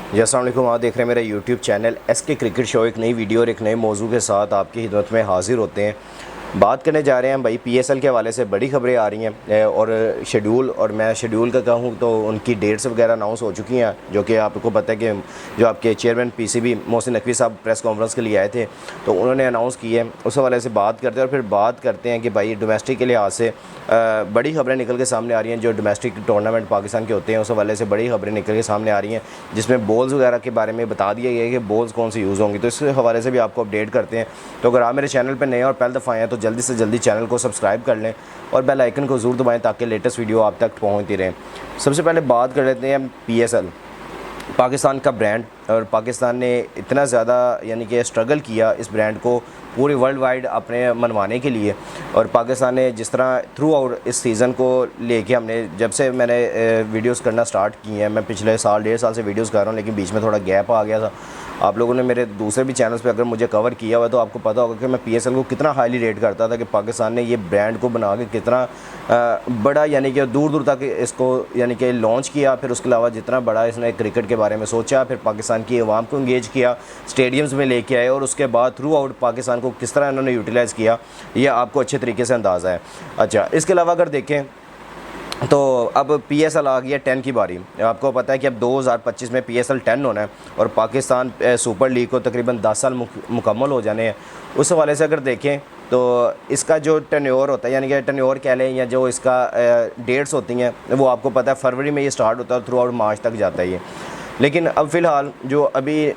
जी अस्सलाम वालेकुम। आप देख रहे हैं मेरा YouTube channel SK cricket show. एक नई वीडियो और एक नए मौजू के साथ आपकी खिदमत में हाजिर होते हैं। बात करने जा रहे हैं भाई PSL के हवाले से बड़ी खबरें आ रही हैं और शेड्यूल, और मैं शेड्यूल का कहूँ तो उनकी डेट्स वगैरह अनाउंस हो चुकी हैं, जो कि आपको पता है कि जो आपके चेयरमैन PCB मोहसिन नकवी साहब प्रेस कॉन्फ्रेंस के लिए आए थे तो उन्होंने अनाउंस की है। उस हवाले से बात करते हैं और फिर बात करते हैं कि भाई डोमेस्टिक के लिहाज से बड़ी खबरें निकल के सामने आ रही हैं। जो डोमेस्टिक टूर्नामेंट पाकिस्तान के होते हैं उस हवाले से बड़ी खबरें निकल के सामने आ रही हैं, जिसमें बॉल्स वगैरह के बारे में बता दिया गया है कि बॉल्स कौन सी यूज़ होंगी। तो इस हवाले से भी आपको अपडेट करते हैं। तो अगर आप मेरे चैनल पर नए और पहले दफ़ा आए हैं तो जल्दी से जल्दी चैनल को सब्सक्राइब कर लें और बेल आइकन को ज़रूर दबाएं ताकि लेटेस्ट वीडियो आप तक पहुँचती रहें। सबसे पहले बात कर लेते हैं PSL, पाकिस्तान का ब्रांड। और पाकिस्तान ने इतना ज़्यादा यानी कि स्ट्रगल किया इस ब्रांड को पूरे वर्ल्ड वाइड अपने मनवाने के लिए। और पाकिस्तान ने जिस तरह थ्रू आउट इस सीज़न को लेके, हमने जब से मैंने वीडियोस करना स्टार्ट की हैं, मैं पिछले साल 1.5 साल से वीडियोस कर रहा हूँ, लेकिन बीच में थोड़ा गैप आ गया था। आप लोगों ने मेरे दूसरे भी चैनल्स पे अगर मुझे कवर किया हुआ तो आपको पता होगा कि मैं PSL को कितना हाईली रेट करता था कि पाकिस्तान ने ये ब्रांड को बना के कितना बड़ा यानी कि दूर दूर तक इसको यानी कि लॉन्च किया। फिर उसके अलावा जितना बड़ा इसने क्रिकेट के बारे में सोचा, फिर पाकिस्तान की आवाम को इंगेज किया, स्टेडियम्स में लेके आए, और उसके बाद थ्रू आउट पाकिस्तान को किस तरह इन्होंने यूटिलाइज़ किया, ये आपको अच्छे तरीके से अंदाज़ा है। अच्छा, इसके अलावा अगर देखें तो अब PSL आ गई है 10 की बारी। आपको पता है कि अब 2025 में PSL 10 होना है और पाकिस्तान सुपर लीग को तकरीबन 10 साल मुकम्मल हो जाने हैं। उस हवाले से अगर देखें तो इसका जो टेन्योर होता है, यानी कि टेन्योर कह लें या जो इसका डेट्स होती हैं, वो आपको पता है फरवरी में ये स्टार्ट होता है, थ्रू आउट मार्च तक जाता है ये। लेकिन अब फ़िलहाल जो अभी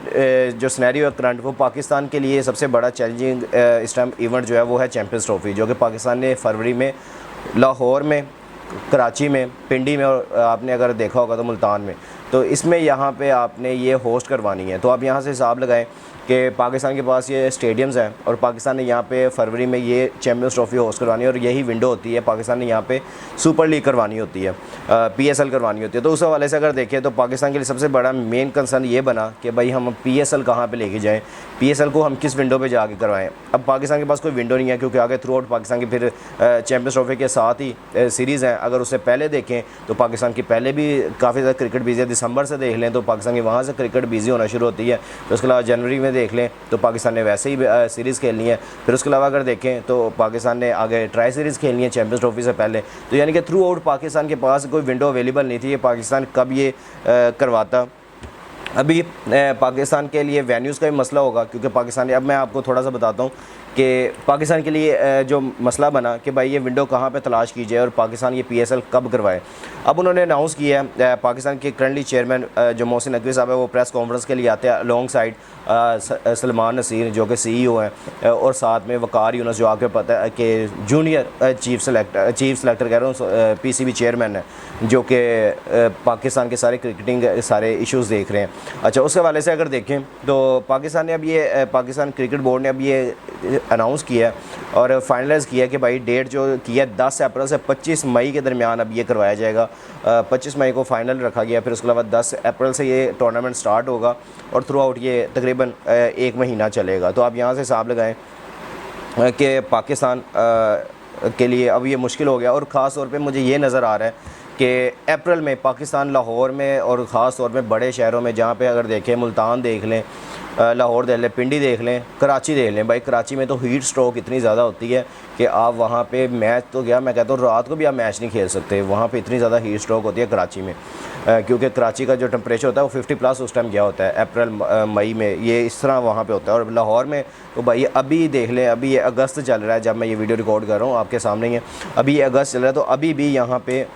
जो सिनेरियो है करंट, वो पाकिस्तान के लिए सबसे बड़ा चैलेंजिंग इस टाइम इवेंट जो है वो है चैम्पियंस ट्रॉफ़ी, जो कि पाकिस्तान ने फरवरी में लाहौर में, कराची में, पिंडी में, और आपने अगर देखा होगा तो मुल्तान में, तो इसमें यहाँ पे आपने ये होस्ट करवानी है। तो आप यहाँ से हिसाब लगाएं कि पाकिस्तान के पास ये स्टेडियम्स हैं और पाकिस्तान ने यहाँ पे फरवरी में ये चैम्पियंस ट्रॉफ़ी होस्ट करवानी है, और यही विंडो होती है पाकिस्तान ने यहाँ पे सुपर लीग करवानी होती है, PSL करवानी होती है। तो उस हवाले से अगर देखें तो पाकिस्तान के लिए सबसे बड़ा मेन कंसर्न ये बना कि भाई हम PSL कहाँ पर लेके जाएँ, PSL को हम किस विंडो पर जाके करवाएँ। अब पाकिस्तान के पास कोई विंडो नहीं है, क्योंकि आगे थ्रू आउट पाकिस्तान की फिर चैम्पियंस ट्रॉफ़ी के साथ ही सीरीज़ हैं। अगर उससे पहले देखें तो पाकिस्तान की पहले भी काफ़ी ज़्यादा क्रिकेट बिजी है। दिसंबर से देख लें तो पाकिस्तान की वहाँ से क्रिकेट बिजी होना शुरू होती है। तो उसके अलावा जनवरी में देख लें तो पाकिस्तान ने वैसे ही सीरीज़ खेलनी है। फिर उसके अलावा अगर देखें तो पाकिस्तान ने आगे ट्राई सीरीज़ खेलनी है चैम्पियंस ट्रॉफ़ी से पहले। तो यानी कि थ्रू आउट पाकिस्तान के पास कोई विंडो अवेलेबल नहीं थी। ये पाकिस्तान कब ये करवाता। अभी पाकिस्तान के लिए वेन्यूज़ का भी मसला होगा, क्योंकि पाकिस्तान, अब मैं आपको थोड़ा सा बताता हूँ कि पाकिस्तान के लिए जो मसला बना कि भाई ये विंडो कहाँ पे तलाश की जाए और पाकिस्तान ये PSL कब करवाए। अब उन्होंने अनाउंस किया है, पाकिस्तान के करंटली चेयरमैन जो मोहसिन नकवी साहब है वो प्रेस कॉन्फ्रेंस के लिए आते हैं अलॉन्ग साइड सलमान नसीर जो कि CEO हैं, और साथ में वकार यूनुस जो आपको पता है कि जूनियर चीफ सेलेक्टर कह रहा हूँ, PCB चेयरमैन है, जो कि पाकिस्तान के सारे क्रिकेटिंग सारे इश्यूज़ देख रहे हैं। अच्छा, उसके हवाले से अगर देखें तो पाकिस्तान ने अब ये पाकिस्तान क्रिकेट बोर्ड ने अब ये अनाउंस किया है और फाइनलाइज़ किया कि भाई डेट जो किया 10 अप्रैल से 25 मई के दरमियान अब ये करवाया जाएगा। 25 मई को फ़ाइनल रखा गया, फिर उसके अलावा 10 अप्रैल से ये टूर्नामेंट स्टार्ट होगा और थ्रू आउट ये तकरीबन 1 महीना चलेगा। तो आप यहाँ से हिसाब लगाएं कि पाकिस्तान के लिए अब ये मुश्किल हो गया। और ख़ास तौर पे मुझे ये नज़र आ रहा है कि अप्रैल में पाकिस्तान लाहौर में और ख़ास तौर पे बड़े शहरों में, जहाँ पे अगर देखें मुल्तान देख लें, लाहौर देख लें, पिंडी देख लें, कराची देख लें, भाई कराची में तो हीट स्ट्रोक इतनी ज़्यादा होती है कि आप वहाँ पे मैच तो क्या मैं कहता हूँ रात को भी आप मैच नहीं खेल सकते। वहाँ पे इतनी ज़्यादा हीट स्ट्रोक होती है कराची में, क्योंकि कराची का जो टेम्परेचर होता है वो 50+ उस टाइम गया होता है अप्रैल मई में, ये इस तरह वहाँ पे होता है। और लाहौर में तो भाई अभी देख लें, अभी ये अगस्त चल रहा है जब मैं ये वीडियो रिकॉर्ड कर रहा हूँ, आपके सामने ही है, अभी ये अगस्त चल रहा है। तो अभी भी यहाँ पे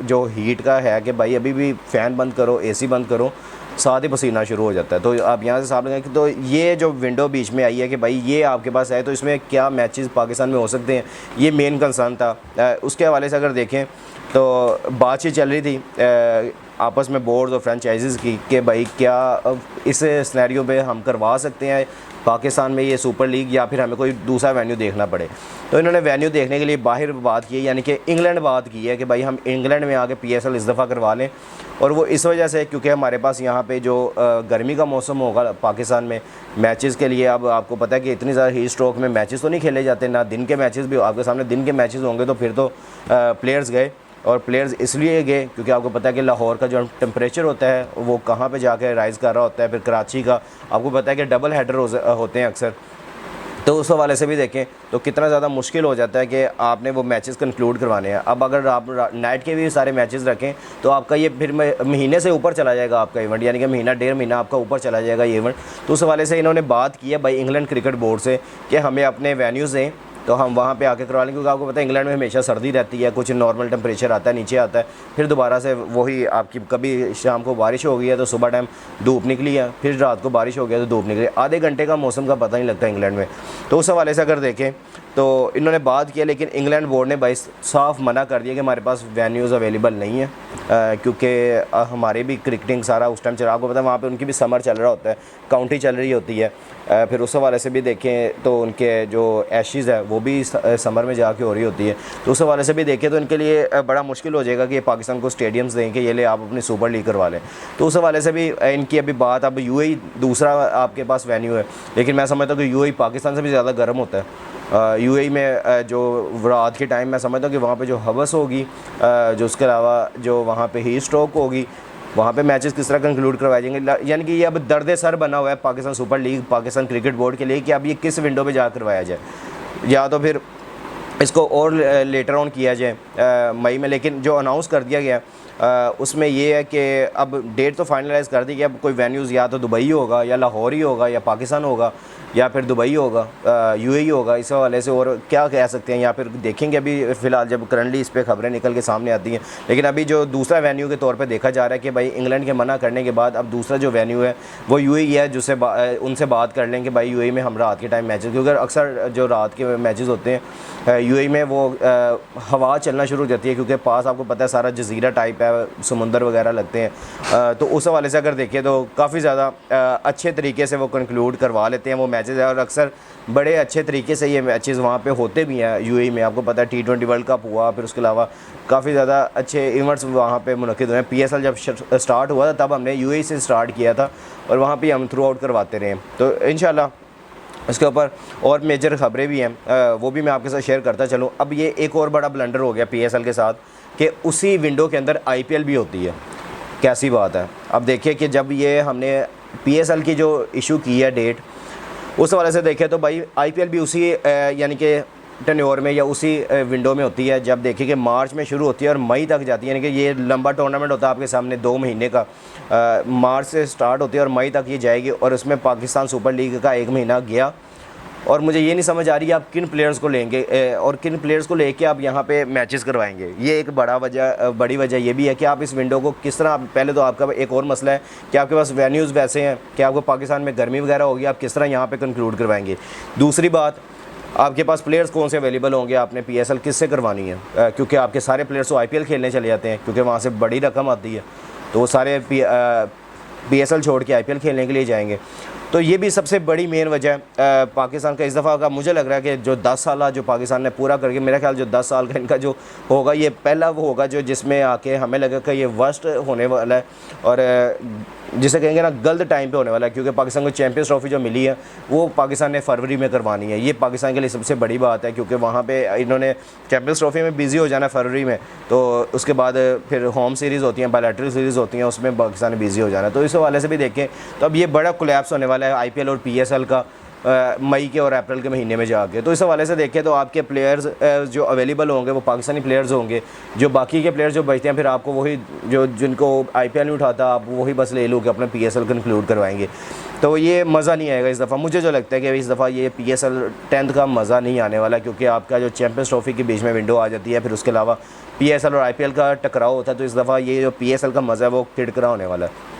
जो हीट का है कि भाई अभी भी फ़ैन बंद करो, AC बंद करो, साथ ही पसीना शुरू हो जाता है। तो आप यहाँ से साफ लगाएं कि तो ये जो विंडो बीच में आई है कि भाई ये आपके पास है, तो इसमें क्या मैचेस पाकिस्तान में हो सकते हैं, ये मेन कंसर्न था। उसके हवाले से अगर देखें तो बातचीत चल रही थी आपस में बोर्ड और फ्रेंचाइजीज़ की कि भाई क्या इस सिनेरियो पे हम करवा सकते हैं पाकिस्तान में ये सुपर लीग, या फिर हमें कोई दूसरा वेन्यू देखना पड़े। तो इन्होंने वेन्यू देखने के लिए बाहर बात की है, यानी कि इंग्लैंड बात की है कि भाई हम इंग्लैंड में आके PSL इस दफ़ा करवा लें। और वो इस वजह से क्योंकि हमारे पास यहाँ पे जो गर्मी का मौसम होगा पाकिस्तान में मैचेस के लिए, अब आपको पता है कि इतनी ज़्यादा हीट स्ट्रोक में मैचेस तो नहीं खेले जाते, ना दिन के मैचेस भी, आपके सामने दिन के मैचेस होंगे तो फिर तो प्लेयर्स गए। और प्लेयर्स इसलिए गए क्योंकि आपको पता है कि लाहौर का जो टेम्परेचर होता है वो कहाँ पे जाके राइज़ कर रहा होता है, फिर कराची का आपको पता है कि डबल हेडर होते हैं अक्सर, तो उस हवाले से भी देखें तो कितना ज़्यादा मुश्किल हो जाता है कि आपने वो मैचेस कंक्लूड करवाने हैं। अब अगर आप नाइट के भी सारे मैचेस रखें तो आपका ये फिर महीने से ऊपर चला जाएगा आपका इवेंट, यानी कि महीना 1.5 महीना आपका ऊपर चला जाएगा ये इवेंट। तो उस हवाले से इन्होंने बात की है भाई इंग्लैंड क्रिकेट बोर्ड से कि हमें अपने वेन्यूज़ दें तो हम वहाँ पे आके करवा लेंगे, क्योंकि आपको पता है इंग्लैंड में हमेशा सर्दी रहती है, कुछ नॉर्मल टेम्परेचर आता है, नीचे आता है, फिर दोबारा से वही आपकी कभी शाम को बारिश हो गई है तो सुबह टाइम धूप निकली है, फिर रात को बारिश हो गया तो धूप निकली, आधे घंटे का मौसम का पता नहीं लगता इंग्लैंड में। तो उस हवाले से अगर देखें तो इन्होंने बात किया, लेकिन इंग्लैंड बोर्ड ने भाई साफ मना कर दिया कि हमारे पास वेन्यूज़ अवेलेबल नहीं है, क्योंकि हमारे भी क्रिकेटिंग सारा उस टाइम चल रहा, आपको पता है वहाँ पे उनकी भी समर चल रहा होता है, काउंटी चल रही होती है। फिर उस हवाले से भी देखें तो उनके जो एशेज़ है वो भी समर में जाके हो रही होती है, तो उस हवाले से भी देखें तो इनके लिए बड़ा मुश्किल हो जाएगा कि पाकिस्तान को स्टेडियम्स दें कि ये ले आप अपनी सुपर लीग करवा लें। तो उस हवाले से भी इनकी अभी बात, अब यूएई दूसरा आपके पास वेन्यू है, लेकिन मैं समझता हूँ कि यूएई पाकिस्तान से भी ज़्यादा गर्म होता है। यूएई में जो रात के टाइम मैं समझता हूँ कि वहाँ पे जो हवस होगी, जो उसके अलावा जो वहाँ पे हीट स्ट्रोक होगी, वहाँ पे मैचेस किस तरह कंक्लूड करवाए जाएंगे, यानी कि ये अब दर्द सर बना हुआ है Pakistan super league, Pakistan cricket board के लिए कि अब ये किस विंडो पे जा करवाया जाए, या तो फिर इसको और लेटर ऑन किया जाए मई में। लेकिन जो अनाउंस कर दिया गया उसमें ये है कि अब डेट तो फाइनलाइज़ कर दी कि अब कोई वेन्यूज़ या तो दुबई होगा या लाहौर ही होगा या पाकिस्तान होगा या फिर दुबई होगा, यूएई होगा, इस हवाले से और क्या कह सकते हैं या फिर देखेंगे अभी फ़िलहाल जब करंटली इस पर खबरें निकल के सामने आती हैं। लेकिन अभी जो दूसरा वेन्यू के तौर पे देखा जा रहा है कि भाई इंग्लैंड के मना करने के बाद अब दूसरा जो वेन्यू है वो यूएई है, जिससे उनसे बात कर लें कि भाई यूएई में हम रात के टाइम मैचेस, क्योंकि अक्सर जो रात के मैचेस होते हैं यूएई में वो हवा चलना शुरू हो जाती है, क्योंकि पास आपको पता है सारा जजीरा टाइप है, समुंदर वगैरह लगते हैं। तो उस हवाले से अगर देखें तो काफ़ी ज़्यादा अच्छे तरीके से वो कंक्लूड करवा लेते हैं वो मैचेस है, और अक्सर बड़े अच्छे तरीके से ये मैचेस वहाँ पे होते भी हैं यूएई में। आपको पता है T20 वर्ल्ड कप हुआ, फिर उसके अलावा काफ़ी ज़्यादा अच्छे इवेंट्स वहाँ पे मुनक़िद हुए हैं। PSL जब स्टार्ट हुआ था तब हमने यूएई से स्टार्ट किया था और वहाँ पे हम थ्रू आउट करवाते रहे। तो इंशाल्लाह इसके ऊपर और मेजर ख़बरें भी हैं, वो भी मैं आपके साथ शेयर करता चलूँ। अब ये एक और बड़ा ब्लंडर हो गया PSL के साथ कि उसी विंडो के अंदर IPL भी होती है, कैसी बात है। अब देखिए कि जब ये हमने PSL की जो इशू की है डेट, उस हवाले से देखें तो भाई IPL भी उसी यानी कि टेन्योर में या उसी विंडो में होती है। जब देखिए कि मार्च में शुरू होती है और मई तक जाती है, यानी कि ये लंबा टूर्नामेंट होता है आपके सामने 2 महीने का, मार्च से स्टार्ट होती है और मई तक ये जाएगी, और उसमें पाकिस्तान सुपर लीग का 1 महीना गया। और मुझे ये नहीं समझ आ रही आप किन प्लेयर्स को लेंगे और किन प्लेयर्स को लेके आप यहाँ पे मैचेस करवाएंगे। ये एक बड़ी वजह ये भी है कि आप इस विंडो को किस तरह, पहले तो आपका एक और मसला है कि आपके पास वेन्यूज़ वैसे हैं कि आपको पाकिस्तान में गर्मी वगैरह होगी, आप किस तरह यहाँ पे कंक्लूड करवाएंगे। दूसरी बात, आपके पास प्लेयर्स कौन से अवेलेबल होंगे, आपने PSL किससे करवानी है, क्योंकि आपके सारे प्लेयर्स तो IPL खेलने चले जाते हैं, क्योंकि वहाँ से बड़ी रकम आती है, तो वो सारे PSL छोड़ के IPL खेलने के लिए जाएंगे। तो ये भी सबसे बड़ी मेन वजह है पाकिस्तान का इस दफ़ा का। मुझे लग रहा है कि जो 10 साल जो पाकिस्तान ने पूरा करके, मेरा ख्याल जो 10 साल का इनका जो होगा, ये पहला वो होगा जो जिसमें आके हमें लगा कि ये वर्स्ट होने वाला है, और जिसे कहेंगे ना गलत टाइम पे होने वाला है, क्योंकि पाकिस्तान को चैंपियंस ट्रॉफी जो मिली है वो पाकिस्तान ने फरवरी में करवानी है। ये पाकिस्तान के लिए सबसे बड़ी बात है, क्योंकि वहाँ पे इन्होंने चैंपियंस ट्रॉफी में बिज़ी हो जाना फरवरी में, तो उसके बाद फिर होम सीरीज़ होती हैं, बायलैटरल सीरीज़ होती हैं, उसमें पाकिस्तान ने बिज़ी हो जाना। तो इस हवाले से भी देखें तो अब ये बड़ा कोलैप्स होने वाला है IPL और PSL का मई के और अप्रैल के महीने में जाके। तो इस हवाले से देखें तो आपके प्लेयर्स जो अवेलेबल होंगे वो पाकिस्तानी प्लेयर्स होंगे, जो बाकी के प्लेयर्स जो बचते हैं फिर आपको वही जो जिनको IPL नहीं उठाता आप वही बस ले लो कि अपना PSL कंक्लूड करवाएंगे। तो ये मज़ा नहीं आएगा इस दफ़ा। मुझे जो लगता है कि इस दफ़ा ये PSL 10th का मज़ा नहीं आने वाला, क्योंकि आपका जो चैंपियंस ट्रॉफी के बीच में विंडो आ जाती है, फिर उसके अलावा PSL और IPL का टकराव होता है, तो इस दफ़ा ये जो PSL का मज़ा है वो किड़किड़ा होने वाला है।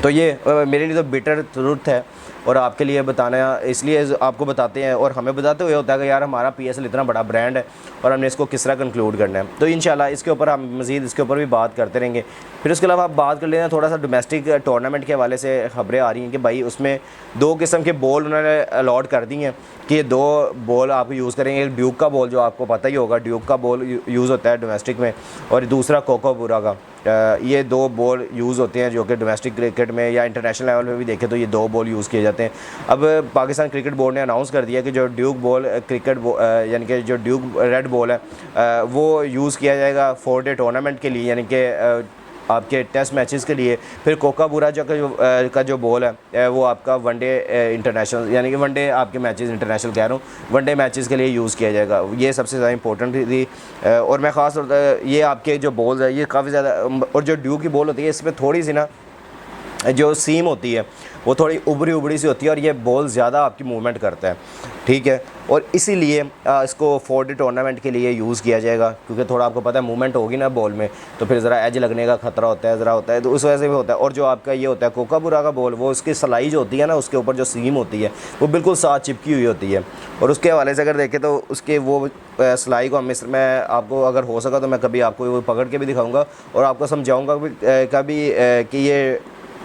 तो ये मेरे लिए तो बिटर ट्रुथ है, और आपके लिए बताना इसलिए आपको बताते हैं और हमें बताते हुए होता है कि यार हमारा PSL इतना बड़ा ब्रांड है और हमने इसको किस तरह कंक्लूड करना है। तो इंशाल्लाह इसके ऊपर हम मज़ीद इसके ऊपर भी बात करते रहेंगे। फिर उसके अलावा आप बात कर लेना थोड़ा सा डोमेस्टिक टूर्नामेंट के हवाले से खबरें आ रही हैं कि भाई उसमें 2 किस्म के बॉल उन्होंने अलॉट कर दी हैं कि 2 बॉल आप यूज़ करेंगे। एक ड्यूक का बॉल जो आपको पता ही होगा, ड्यूक का बॉल यूज़ होता है डोमेस्टिक में, और दूसरा कोकोबुरा का। ये 2 बॉल यूज़ होते हैं जो कि डोमेस्टिक क्रिकेट में या इंटरनेशनल लेवल पे भी देखें तो ये 2 बॉल यूज़ किए जाते हैं। अब पाकिस्तान क्रिकेट बोर्ड ने अनाउंस कर दिया कि जो ड्यूक बॉल यानी कि जो ड्यूक रेड बॉल है वो यूज़ किया जाएगा 4 डे टूर्नामेंट के लिए, यानी कि आपके टेस्ट मैचेस के लिए। फिर कोकाबूरा का जो बॉल है वो आपका वनडे इंटरनेशनल, यानी कि वनडे आपके मैचेस, इंटरनेशनल कह रहा हूँ, वनडे मैचेस के लिए यूज़ किया जाएगा। ये सबसे ज़्यादा इंपॉर्टेंट थी। और मैं ख़ास तौर पर ये आपके जो बॉल्स है ये काफ़ी ज़्यादा, और जो ड्यू की बॉल होती है इसमें थोड़ी सी ना जो सीम होती है वो थोड़ी उभरी सी होती है और ये बॉल ज़्यादा आपकी मूवमेंट करता है, ठीक है। और इसीलिए इसको 4 डे टूर्नामेंट के लिए यूज़ किया जाएगा, क्योंकि थोड़ा आपको पता है मूवमेंट होगी ना बॉल में तो फिर ज़रा एज लगने का ख़तरा होता है, ज़रा होता है, तो उस वजह से भी होता है। और जो आपका ये होता है कोकाबूरा का बॉल, वो उसकी सलाई जो होती है ना, उसके ऊपर जो सीम होती है वो बिल्कुल साथ चिपकी हुई होती है। और उसके हवाले से अगर देखें तो उसके वो सिलाई को मैं आपको अगर हो सका तो मैं कभी आपको वो पकड़ के भी दिखाऊँगा और आपको समझाऊँगा कभी कि ये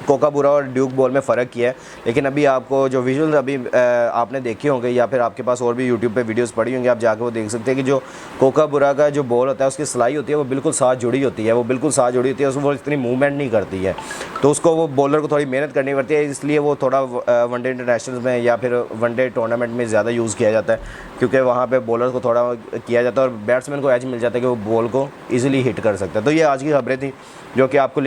कोकाबूरा और ड्यूक बॉल में फ़र्क किया है। लेकिन अभी आपको जो विजुअल्स अभी आपने देखे होंगे या फिर आपके पास और भी यूट्यूब पे वीडियोस पड़ी होंगी, आप जाकर वो देख सकते हैं कि जो कोकाबूरा का जो बॉल होता है उसकी सिलाई होती है वो बिल्कुल साथ जुड़ी होती है, वो बिल्कुल साथ जुड़ी होती है, उसमें वो इतनी मूवमेंट नहीं करती है, तो उसको वो बॉलर को थोड़ी मेहनत करनी पड़ती है, इसलिए वो थोड़ा वनडे इंटरनेशनल में या फिर वनडे टूर्नामेंट में ज़्यादा यूज़ किया जाता है, क्योंकि वहाँ पर बॉलर को थोड़ा किया जाता है और बैट्समैन को एज मिल जाता है कि वो बॉल को ईज़िली हिट कर सकता है। तो ये आज की खबरें थी जो कि आपको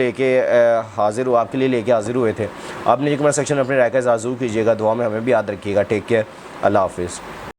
आपके लिए लेके हाजिर हुए थे। आपने कमेंट सेक्शन में अपनी राय का इज़हार ज़रूर कीजिएगा, दुआ में हमें भी याद रखिएगा। टेक केयर, अल्लाह हाफिज़।